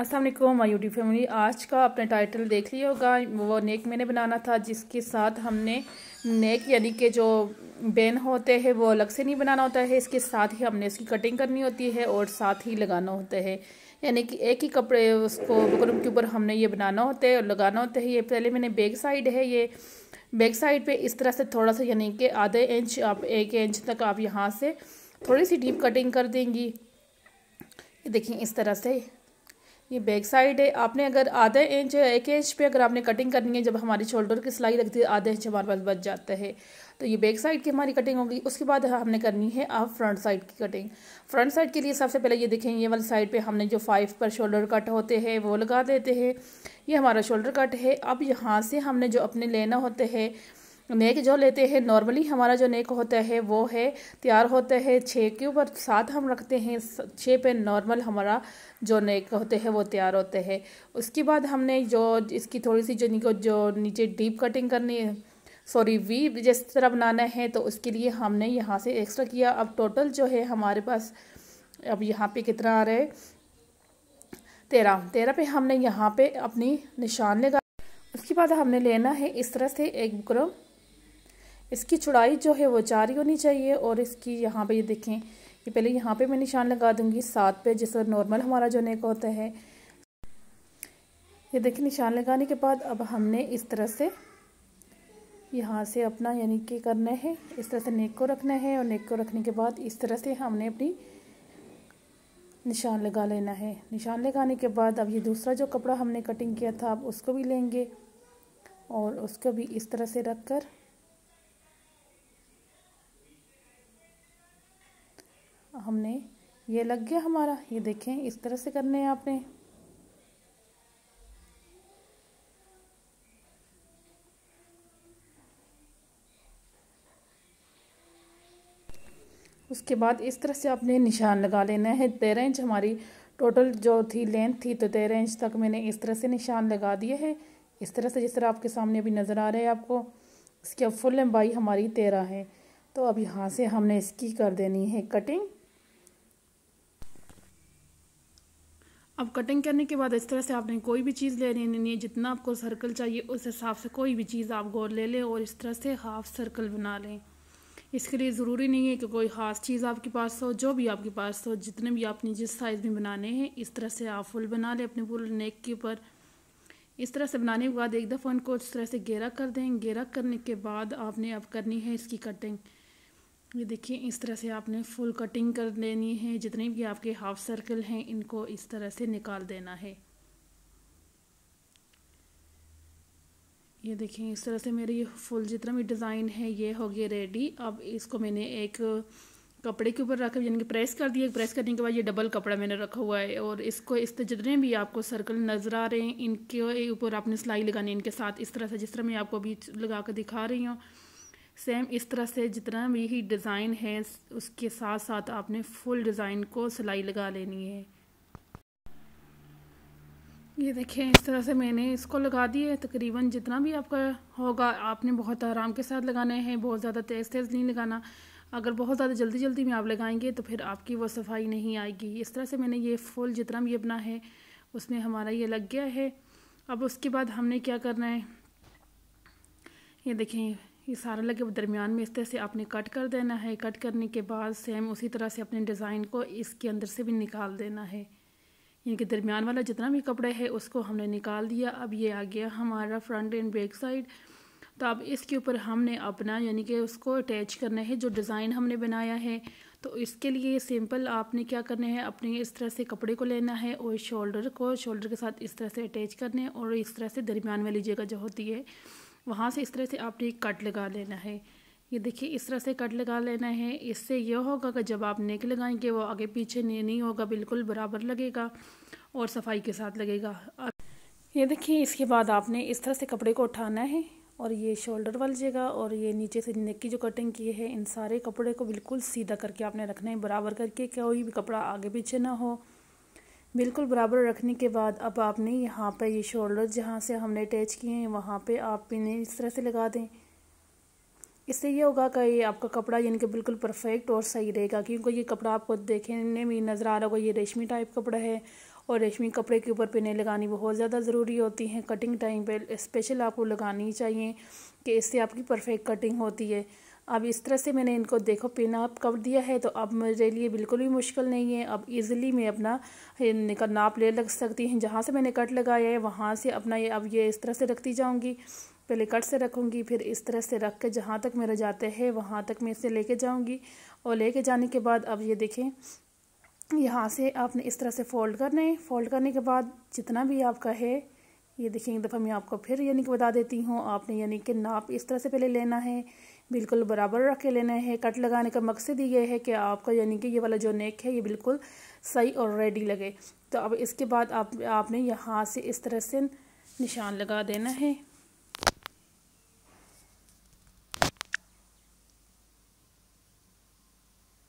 अस्सलाम वालेकुम my YouTube family. आज का अपने टाइटल देख लिया होगा, वो नेक मैंने बनाना था, जिसके साथ हमने नेक यानी कि जो बेन होते हैं वो अलग से नहीं बनाना होता है, इसके साथ ही हमने इसकी कटिंग करनी होती है और साथ ही लगाना होता है। यानी कि एक ही कपड़े उसको बुकरम के ऊपर हमने ये बनाना होता है और लगाना होता है। ये पहले मैंने बैक साइड है, ये बैक साइड पे इस तरह से थोड़ा सा यानी कि आधे इंच आप 1 इंच तक आप यहाँ से थोड़ी सी डीप कटिंग कर देंगी। ये देखिए इस तरह से ये बैक साइड है। आपने अगर आधे इंच 1 इंच पे अगर आपने कटिंग करनी है, जब हमारी शोल्डर की सिलाई लगती है आधे इंच हमारे पास बच जाता है, तो ये बैक साइड की हमारी कटिंग होगी। उसके बाद हमने करनी है आप फ्रंट साइड की कटिंग। फ्रंट साइड के लिए सबसे पहले ये देखें, ये वाली साइड पे हमने जो 5 पर शोल्डर कट होते हैं वो लगा देते हैं। ये हमारा शोल्डर कट है। अब यहाँ से हमने जो अपने लेना होते हैं नेक जो लेते हैं, नॉर्मली हमारा जो नेक होता है वो है तैयार होता है 6 के ऊपर 7 हम रखते हैं, 6 पे नॉर्मल हमारा जो नेक होते हैं वो तैयार होते हैं। उसके बाद हमने जो इसकी थोड़ी सी जो नीचे डीप कटिंग करनी है, सॉरी वी जिस तरह बनाना है, तो उसके लिए हमने यहाँ से एक्स्ट्रा किया। अब टोटल जो है हमारे पास अब यहाँ पे कितना आ रहा है 13 पे हमने यहाँ पे अपनी निशान लगा। उसके बाद हमने लेना है इस तरह से एक बुकरम। इसकी चौड़ाई जो है वो 4 ही होनी चाहिए और इसकी यहाँ पे ये देखें, ये पहले यहाँ पे मैं निशान लगा दूंगी 7 पे, जिससे नॉर्मल हमारा जो नेक होता है। ये देखिए निशान लगाने के बाद अब हमने इस तरह से यहाँ से अपना यानी कि करना है, इस तरह से नेक को रखना है और नेक को रखने के बाद इस तरह से हमने अपनी निशान लगा लेना है। निशान लगाने के बाद अब ये दूसरा जो कपड़ा हमने कटिंग किया था अब उसको भी लेंगे और उसको भी इस तरह से रख कर हमने ये लग गया हमारा। ये देखें इस तरह से करने हैं आपने। उसके बाद इस तरह से आपने निशान लगा लेना है। 13 इंच हमारी टोटल जो थी लेंथ थी, तो 13 इंच तक मैंने इस तरह से निशान लगा दिए है, इस तरह से जिस तरह आपके सामने अभी नज़र आ रहा है आपको। इसकी अब फुल लंबाई हमारी 13 है। तो अब यहाँ से हमने इसकी कर देनी है कटिंग। अब कटिंग करने के बाद इस तरह से आपने कोई भी चीज़ ले लेनी है, जितना आपको सर्कल चाहिए उस हिसाब से कोई भी चीज़ आप गोल ले लें और इस तरह से हाफ सर्कल बना लें। इसके लिए ज़रूरी नहीं है कि कोई ख़ास चीज़ आपके पास हो, जो भी आपके पास हो, जितने भी आपने जिस साइज़ में बनाने हैं इस तरह से आप फुल बना लें अपने फुल नेक के ऊपर। इस तरह से बनाने के बाद एक दफ़ा उनको इस तरह से घेरा कर दें। घेरा करने के बाद आपने अब करनी है इसकी कटिंग। ये देखिए इस तरह से आपने फुल कटिंग कर लेनी है। जितने भी आपके हाफ सर्कल हैं इनको इस तरह से निकाल देना है। ये देखिए इस तरह से मेरी ये फुल जितना भी डिज़ाइन है ये हो गया रेडी। अब इसको मैंने एक कपड़े के ऊपर रखा, यानी कि प्रेस कर दिया। प्रेस करने के बाद ये डबल कपड़ा मैंने रखा हुआ है और इसको इस जितने भी आपको सर्कल नज़र आ रहे हैं इनके ऊपर आपने सिलाई लगानी है इनके साथ, इस तरह से जिस तरह मैं आपको अभी लगा कर दिखा रही हूँ। सेम इस तरह से जितना भी ही डिज़ाइन है उसके साथ साथ आपने फुल डिज़ाइन को सिलाई लगा लेनी है। ये देखिए इस तरह से मैंने इसको लगा दिया है। तकरीबन जितना भी आपका होगा आपने बहुत आराम के साथ लगाना है, बहुत ज़्यादा तेज़ नहीं लगाना। अगर बहुत ज़्यादा जल्दी में आप लगाएंगे तो फिर आपकी वो सफाई नहीं आएगी। इस तरह से मैंने ये फुल जितना भी अपना है उसमें हमारा ये लग गया है। अब उसके बाद हमने क्या करना है, ये देखें ये सारा लगे दरमियान में इस तरह से आपने कट कर देना है। कट करने के बाद सेम उसी तरह से अपने डिज़ाइन को इसके अंदर से भी निकाल देना है। यानी कि दरमियान वाला जितना भी कपड़ा है उसको हमने निकाल दिया। अब ये आ गया हमारा फ्रंट एंड बैक साइड। तो अब इसके ऊपर हमने अपना यानी कि उसको अटैच करना है जो डिज़ाइन हमने बनाया है। तो इसके लिए सिंपल आपने क्या करना है, अपने इस तरह से कपड़े को लेना है और शोल्डर के साथ इस तरह से अटैच करना है और इस तरह से दरमियान वाली जगह जो होती है वहाँ से इस तरह से आपने एक कट लगा लेना है। ये देखिए इस तरह से कट लगा लेना है। इससे यह होगा कि जब आप नेक लगाएंगे वो आगे पीछे नहीं होगा, बिल्कुल बराबर लगेगा और सफाई के साथ लगेगा। ये देखिए इसके बाद आपने इस तरह से कपड़े को उठाना है और ये शोल्डर वाली जगह और ये नीचे से नेक की जो कटिंग की है इन सारे कपड़े को बिल्कुल सीधा करके आपने रखना है, बराबर करके, कोई भी कपड़ा आगे पीछे ना हो। बिल्कुल बराबर रखने के बाद अब आपने यहाँ पर ये शोल्डर जहाँ से हमने अटैच किए हैं वहाँ पे आप इन्हें इस तरह से लगा दें। इससे ये होगा कि ये आपका कपड़ा यानी कि बिल्कुल परफेक्ट और सही रहेगा, क्योंकि ये कपड़ा आपको देखने में नज़र आ रहा होगा ये रेशमी टाइप कपड़ा है और रेशमी कपड़े के ऊपर पिनें लगानी बहुत ज़्यादा ज़रूरी होती हैं। कटिंग टाइम पे स्पेशल आपको लगानी चाहिए कि इससे आपकी परफेक्ट कटिंग होती है। अब इस तरह से मैंने इनको देखो पिन अप कर दिया है, तो अब मेरे लिए बिल्कुल भी मुश्किल नहीं है। अब इजीली मैं अपना नाप ले लग सकती हैं। जहाँ से मैंने कट लगाया है वहाँ से अपना ये अब ये इस तरह से रखती जाऊँगी। पहले कट से रखूँगी, फिर इस तरह से रख के जहाँ तक मेरा जाते हैं वहाँ तक मैं इसे लेके जाऊँगी। और लेके जाने के बाद अब ये देखें, यहाँ से आपने इस तरह से फ़ोल्ड करना है। फ़ोल्ड करने के बाद जितना भी आपका है, ये देखिए एक दफ़ा मैं आपको फिर यानी कि बता देती हूँ, आपने यानी कि नाप इस तरह से पहले लेना है, बिल्कुल बराबर रख के लेना है। कट लगाने का मकसद ये है कि आपका यानी कि ये वाला जो नेक है ये बिल्कुल सही और रेडी लगे। तो अब इसके बाद आपने यहाँ से इस तरह से निशान लगा देना है।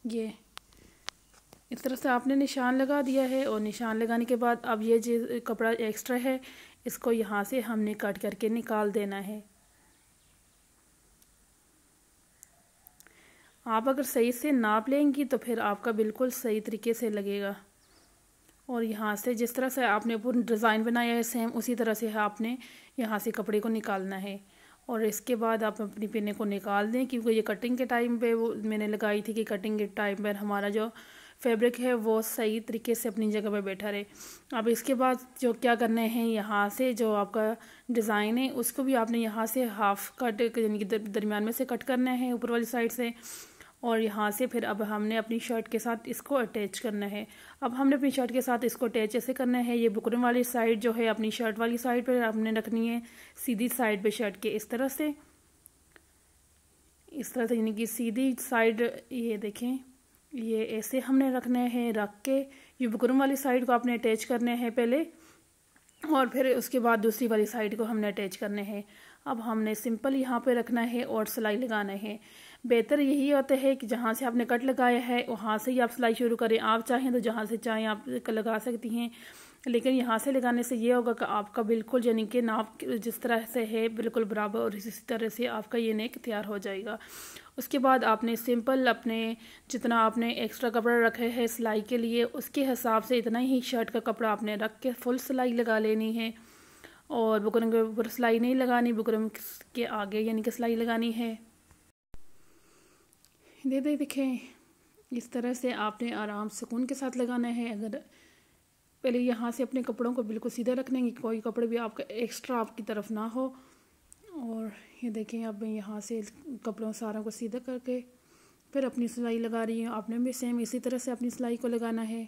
ये इस तरह से आपने निशान लगा दिया है। और निशान लगाने के बाद अब ये जो कपड़ा एक्स्ट्रा है इसको यहाँ से हमने कट करके निकाल देना है। आप अगर सही से नाप लेंगी तो फिर आपका बिल्कुल सही तरीके से लगेगा। और यहाँ से जिस तरह से आपने पूरा डिज़ाइन बनाया है सेम उसी तरह से आपने यहाँ से कपड़े को निकालना है। और इसके बाद आप अपनी पिने को निकाल दें, क्योंकि ये कटिंग के टाइम पे वो मैंने लगाई थी कि कटिंग के टाइम पर हमारा जो फैब्रिक है वो सही तरीके से अपनी जगह पे बैठा रहे। अब इसके बाद जो क्या करना है, यहाँ से जो आपका डिज़ाइन है उसको भी आपने यहाँ से हाफ कट यानी कि दरमियान में से कट करना है ऊपर वाली साइड से। और यहाँ से फिर अब हमने अपनी शर्ट के साथ इसको अटैच करना है। अब हमने अपनी शर्ट के साथ इसको अटैच ऐसे करना है, ये बुकरम वाली साइड जो है अपनी शर्ट वाली साइड पर हमने रखनी है, सीधी साइड पे शर्ट के इस तरह से यानी कि सीधी साइड। ये देखें, ये ऐसे हमने रखना है। रख के ये बुकरम वाली साइड को आपने अटैच करना है पहले, और फिर उसके बाद दूसरी वाली साइड को हमने अटैच करना है। अब हमने सिंपल यहाँ पे रखना है और सिलाई लगाना है। बेहतर यही होता है कि जहाँ से आपने कट लगाया है वहाँ से ही आप सिलाई शुरू करें। आप चाहें तो जहाँ से चाहें आप लगा सकती हैं, लेकिन यहाँ से लगाने से ये होगा कि आपका बिल्कुल यानी कि नाप जिस तरह से है बिल्कुल बराबर, और इसी तरह से आपका ये नेक तैयार हो जाएगा। उसके बाद आपने सिंपल अपने जितना आपने एक्स्ट्रा कपड़ा रखे है सिलाई के लिए उसके हिसाब से इतना ही शर्ट का कपड़ा आपने रख के फुल सिलाई लगा लेनी है। और बुकरम के ऊपर सिलाई नहीं लगानी, बुकरम के आगे यानी कि सिलाई लगानी है। देखें, इस तरह से आपने आराम सुकून के साथ लगाना है। अगर पहले यहाँ से अपने कपड़ों को बिल्कुल सीधा रखने की, कोई कपड़े भी आपका एक्स्ट्रा आपकी तरफ ना हो। और ये देखें, अब मैं यहाँ से कपड़ों सारों को सीधा करके फिर अपनी सिलाई लगा रही हूँ। आपने भी सेम इसी तरह से अपनी सिलाई को लगाना है।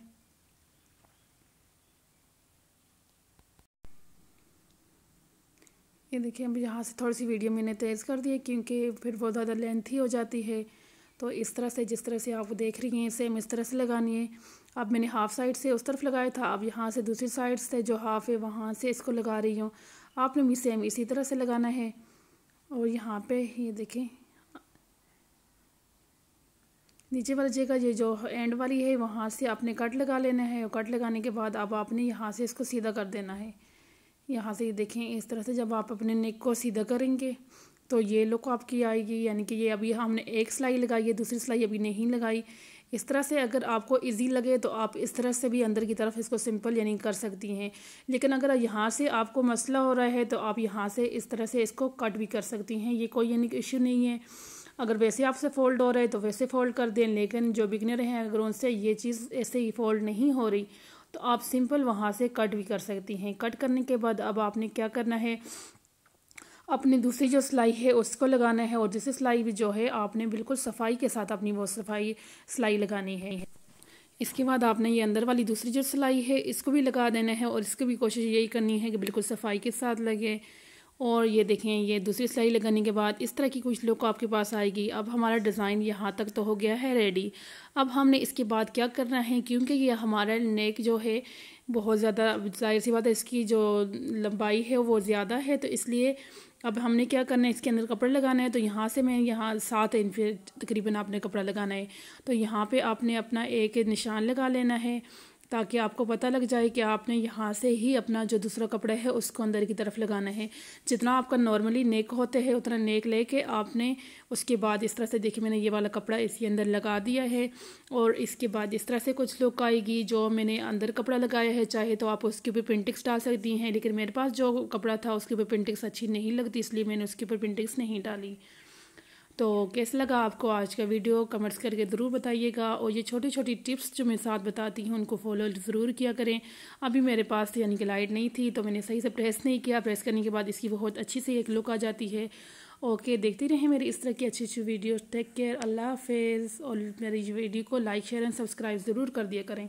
ये देखिए, अब यहाँ से थोड़ी सी वीडियो मैंने तेज़ कर दी है क्योंकि फिर बहुत ज़्यादा लेंथी हो जाती है। तो इस तरह से जिस तरह से आप देख रही हैं सेम इस तरह से लगानी है। अब मैंने हाफ़ साइड से उस तरफ लगाया था, अब यहाँ से दूसरी साइड से जो हाफ़ है वहाँ से इसको लगा रही हूँ। आपने भी सेम इसी तरह से लगाना है। और यहाँ पे ये देखें, नीचे वाली जगह ये जो एंड वाली है वहाँ से आपने कट लगा लेना है। और कट लगाने के बाद अब आपने यहाँ से इसको सीधा कर देना है। यहाँ से ये देखें, इस तरह से जब आप अपने नेक को सीधा करेंगे तो ये लुक आपकी आएगी। यानी कि ये अभी हमने एक सिलाई लगाई है, दूसरी सिलाई अभी नहीं लगाई। इस तरह से अगर आपको इजी लगे तो आप इस तरह से भी अंदर की तरफ इसको सिंपल यानी कर सकती हैं। लेकिन अगर यहाँ से आपको मसला हो रहा है तो आप यहाँ से इस तरह से इसको कट भी कर सकती हैं, ये कोई यानी कि इशू नहीं है। अगर वैसे आपसे फ़ोल्ड हो रहा है तो वैसे फ़ोल्ड कर दें, लेकिन जो बिगनर हैं अगर उनसे ये चीज़ ऐसे ही फ़ोल्ड नहीं हो रही तो आप सिंपल वहाँ से कट भी कर सकती हैं। कट करने के बाद अब आपने क्या करना है, अपनी दूसरी जो सिलाई है उसको लगाना है। और दूसरी सिलाई भी जो है आपने बिल्कुल सफाई के साथ अपनी वो सिलाई लगानी है। इसके बाद आपने ये अंदर वाली दूसरी जो सिलाई है इसको भी लगा देना है। और इसको भी कोशिश यही करनी है कि बिल्कुल सफाई के साथ लगे। और ये देखें, ये दूसरी सिलाई लगाने के बाद इस तरह की कुछ लुक आपके पास आएगी। अब हमारा डिज़ाइन यहाँ तक तो हो गया है रेडी। अब हमने इसके बाद क्या करना है, क्योंकि ये हमारा नेक जो है बहुत ज़्यादा, जाहिर सी बात है इसकी जो लंबाई है वो ज़्यादा है, तो इसलिए अब हमने क्या करना है, इसके अंदर कपड़ा लगाना है। तो यहाँ से मैं यहाँ 7 इंच तकरीबन आपने कपड़ा लगाना है। तो यहाँ पे आपने अपना एक निशान लगा लेना है ताकि आपको पता लग जाए कि आपने यहाँ से ही अपना जो दूसरा कपड़ा है उसको अंदर की तरफ लगाना है। जितना आपका नॉर्मली नेक होते हैं उतना नेक लेके आपने उसके बाद इस तरह से, देखिए मैंने ये वाला कपड़ा इसके अंदर लगा दिया है और इसके बाद इस तरह से कुछ लुक आएगी। जो मैंने अंदर कपड़ा लगाया है, चाहे तो आप उसके ऊपर प्रिंटिंग्स डाल सकती हैं, लेकिन मेरे पास जो कपड़ा था उसके ऊपर प्रिंटिंग्स अच्छी नहीं लगती, इसलिए मैंने उसके ऊपर प्रिंटिंग्स नहीं डाली। तो कैसा लगा आपको आज का वीडियो कमेंट्स करके ज़रूर बताइएगा, और ये छोटी छोटी टिप्स जो मैं साथ बताती हूँ उनको फॉलो ज़रूर किया करें। अभी मेरे पास यानी कि लाइट नहीं थी तो मैंने सही से प्रेस नहीं किया, प्रेस करने के बाद इसकी बहुत अच्छी से एक लुक आ जाती है। ओके, देखते रहें मेरी इस तरह की अच्छी अच्छी वीडियो। टेक केयर, अल्लाह हाफिज़। और मेरी वीडियो को लाइक शेयर एंड सब्सक्राइब ज़रूर कर दिया करें।